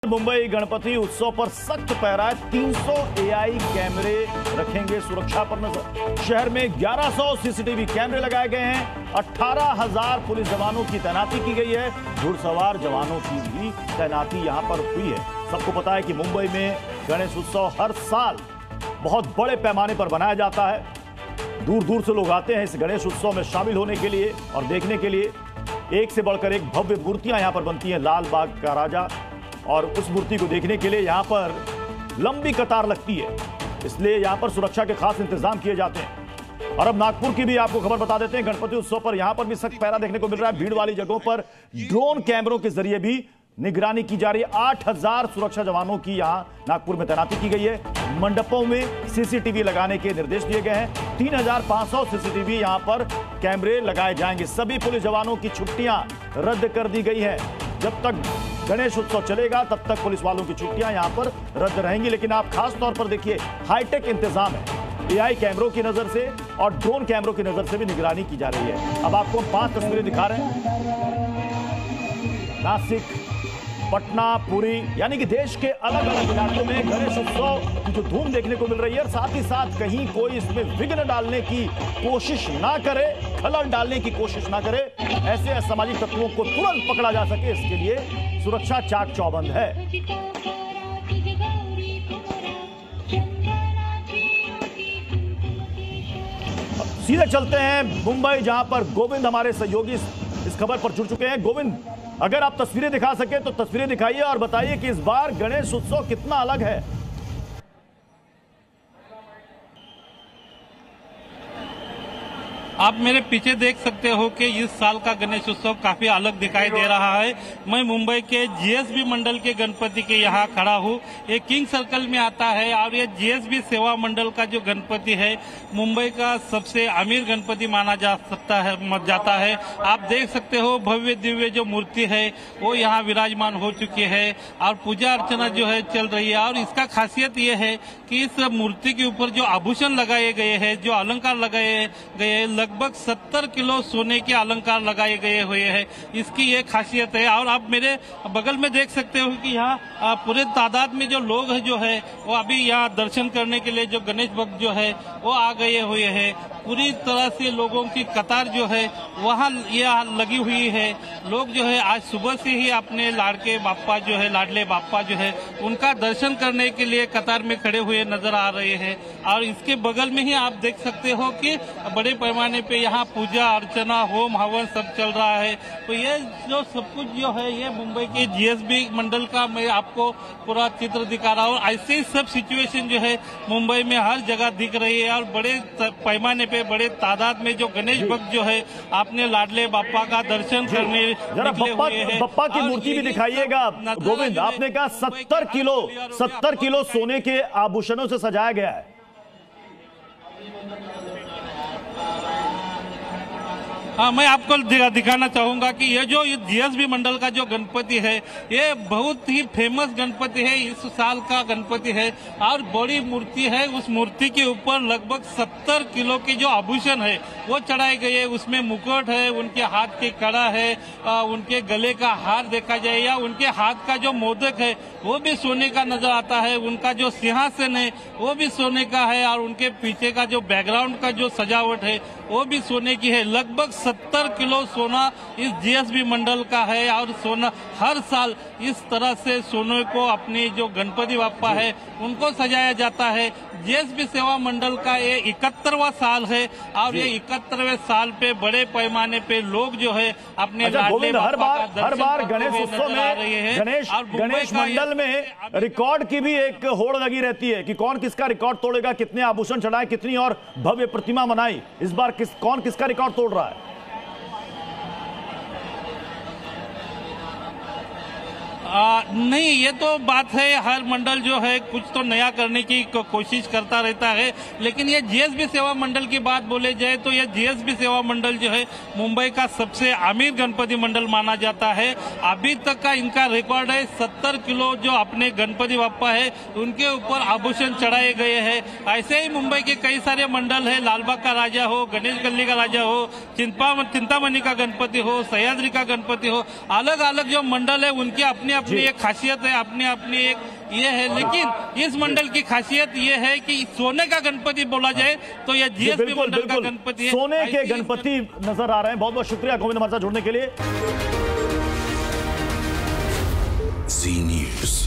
मुंबई गणपति उत्सव पर सख्त पहरा है। 300 एआई कैमरे रखेंगे सुरक्षा पर नजर। शहर में 1100 सीसीटीवी कैमरे लगाए गए हैं। 18,000 पुलिस जवानों की तैनाती की गई है। घुड़सवार जवानों की भी तैनाती यहां पर हुई है। सबको पता है कि मुंबई में गणेश उत्सव हर साल बहुत बड़े पैमाने पर मनाया जाता है। दूर दूर से लोग आते हैं इस गणेश उत्सव में शामिल होने के लिए और देखने के लिए। एक से बढ़कर एक भव्य मूर्तियां यहां पर बनती हैं। लाल बाग का राजा और उस मूर्ति को देखने के लिए यहां पर लंबी कतार लगती है, इसलिए यहां पर सुरक्षा के खास इंतजाम किए जाते हैं। और अब नागपुर की भी आपको खबर बता देते हैं। गणपति उत्सव पर यहां पर भी सख्त पहरा देखने को मिल रहा है। भीड़ वाली जगहों पर ड्रोन कैमरों के जरिए भी निगरानी की जा रही है। 8,000 सुरक्षा जवानों की यहां नागपुर में तैनाती की गई है। मंडपों में सीसीटीवी लगाने के निर्देश दिए गए हैं। 3,500 सीसीटीवी यहां पर कैमरे लगाए जाएंगे। सभी पुलिस जवानों की छुट्टियां रद्द कर दी गई है। जब तक गणेश उत्सव चलेगा तब तक पुलिस वालों की छुट्टियां यहां पर रद्द रहेंगी। लेकिन आप खास तौर पर देखिए, हाईटेक इंतजाम है। एआई कैमरों की नजर से और ड्रोन कैमरों की नजर से भी निगरानी की जा रही है। अब आपको 5 तस्वीरें दिखा रहे हैं। नासिक, पटना, पुरी, यानी कि देश के अलग अलग इलाकों में गणेश उत्सव की जो धूम देखने को मिल रही है। और साथ ही साथ कहीं कोई इसमें विघ्न डालने की कोशिश ना करे, खलल डालने की कोशिश ना करे, ऐसे असामाजिक तत्वों को तुरंत पकड़ा जा सके, इसके लिए सुरक्षा चाक चौबंद है। सीधे चलते हैं मुंबई, जहां पर गोविंद हमारे सहयोगी इस खबर पर जुड़ चुके हैं। गोविंद, अगर आप तस्वीरें दिखा सके तो तस्वीरें दिखाइए और बताइए कि इस बार गणेश उत्सव कितना अलग है। आप मेरे पीछे देख सकते हो कि इस साल का गणेश उत्सव काफी अलग दिखाई दे रहा है। मैं मुंबई के जीएसबी मंडल के गणपति के यहाँ खड़ा हूँ। ये किंग सर्कल में आता है और ये जीएसबी सेवा मंडल का जो गणपति है मुंबई का सबसे अमीर गणपति माना जाता है। आप देख सकते हो भव्य दिव्य जो मूर्ति है वो यहाँ विराजमान हो चुकी है और पूजा अर्चना जो है चल रही है। और इसका खासियत ये है कि इस मूर्ति के ऊपर जो आभूषण लगाए गए हैं, जो अलंकार लगाए गए, लगभग 70 किलो सोने के अलंकार लगाए गए हुए हैं। इसकी ये खासियत है। और आप मेरे बगल में देख सकते हो कि यहाँ पूरे तादाद में जो लोग हैं जो है वो अभी यहाँ दर्शन करने के लिए जो गणेश भक्त जो है वो आ गए हुए हैं। पूरी तरह से लोगों की कतार जो है वहाँ यहाँ लगी हुई है। लोग जो है आज सुबह से ही अपने लाडके बाप्पा जो है, लाडले बाप्पा जो है, उनका दर्शन करने के लिए कतार में खड़े हुए नजर आ रहे हैं। और इसके बगल में ही आप देख सकते हो कि बड़े पैमाने पे यहाँ पूजा अर्चना, होम हवन सब चल रहा है। तो ये जो सब कुछ जो है ये मुंबई के जीएसबी मंडल का मैं आपको पूरा चित्र दिखा रहा हूँ। ऐसे ही सब सिचुएशन जो है मुंबई में हर जगह दिख रही है। और बड़े पैमाने पे, बड़े तादाद में जो गणेश भक्त जो है अपने लाडले बाप्पा का दर्शन करने निकले हुए हैं। बाप्पा की मूर्ति भी दिखाइएगा गोविंद। आपने कहा 70 किलो सोने के आभूषणों से सजाया गया है। हाँ, मैं आपको दिखाना चाहूंगा कि ये जो जीएसबी मंडल का जो गणपति है ये बहुत ही फेमस गणपति है। इस साल का गणपति है और बड़ी मूर्ति है। उस मूर्ति के ऊपर लगभग 70 किलो के जो आभूषण है वो चढ़ाए गए। उसमें मुकुट है, उनके हाथ के कड़ा है, उनके गले का हार देखा जाए या उनके हाथ का जो मोदक है वो भी सोने का नजर आता है। उनका जो सिंहासन है वो भी सोने का है और उनके पीछे का जो बैकग्राउंड का जो सजावट है वो भी सोने की है। लगभग 70 किलो सोना इस जीएसबी मंडल का है। और सोना हर साल इस तरह से सोने को अपनी जो गणपति बाप्पा है उनको सजाया जाता है। जीएसबी सेवा मंडल का ये 71वां साल है और ये 71वें साल पे बड़े पैमाने पे लोग जो है अपने लाडले बाप्पा का हर बार गणेश उत्सव में गणेश मंडल में रिकॉर्ड की भी एक होड़ लगी रहती है कि कौन किसका रिकॉर्ड तोड़ेगा, कितने आभूषण चढ़ाए, कितनी और भव्य प्रतिमा बनाई। इस बार कौन किसका रिकॉर्ड तोड़ रहा है? नहीं, ये तो बात है, हर मंडल जो है कुछ तो नया करने की कोशिश करता रहता है। लेकिन ये जीएसबी सेवा मंडल की बात बोले जाए तो ये जीएसबी सेवा मंडल जो है मुंबई का सबसे अमीर गणपति मंडल माना जाता है। अभी तक का इनका रिकॉर्ड है 70 किलो जो अपने गणपति बाप्पा है उनके ऊपर आभूषण चढ़ाए गए हैं। ऐसे ही मुंबई के कई सारे मंडल है, लालबाग का राजा हो, गणेश गल्ली का राजा हो, चिंतामणि का गणपति हो, सह्याद्री का गणपति हो, अलग अलग जो मंडल है उनके अपने अपनी एक खासियत है, अपनी अपनी एक ये है। लेकिन इस मंडल की खासियत ये है कि सोने का गणपति बोला जाए तो ये जीएसबी मंडल का गणपति है। सोने के गणपति नजर आ रहे हैं। बहुत बहुत शुक्रिया गोविंद हमारे साथ जुड़ने के लिए। जी न्यूज़।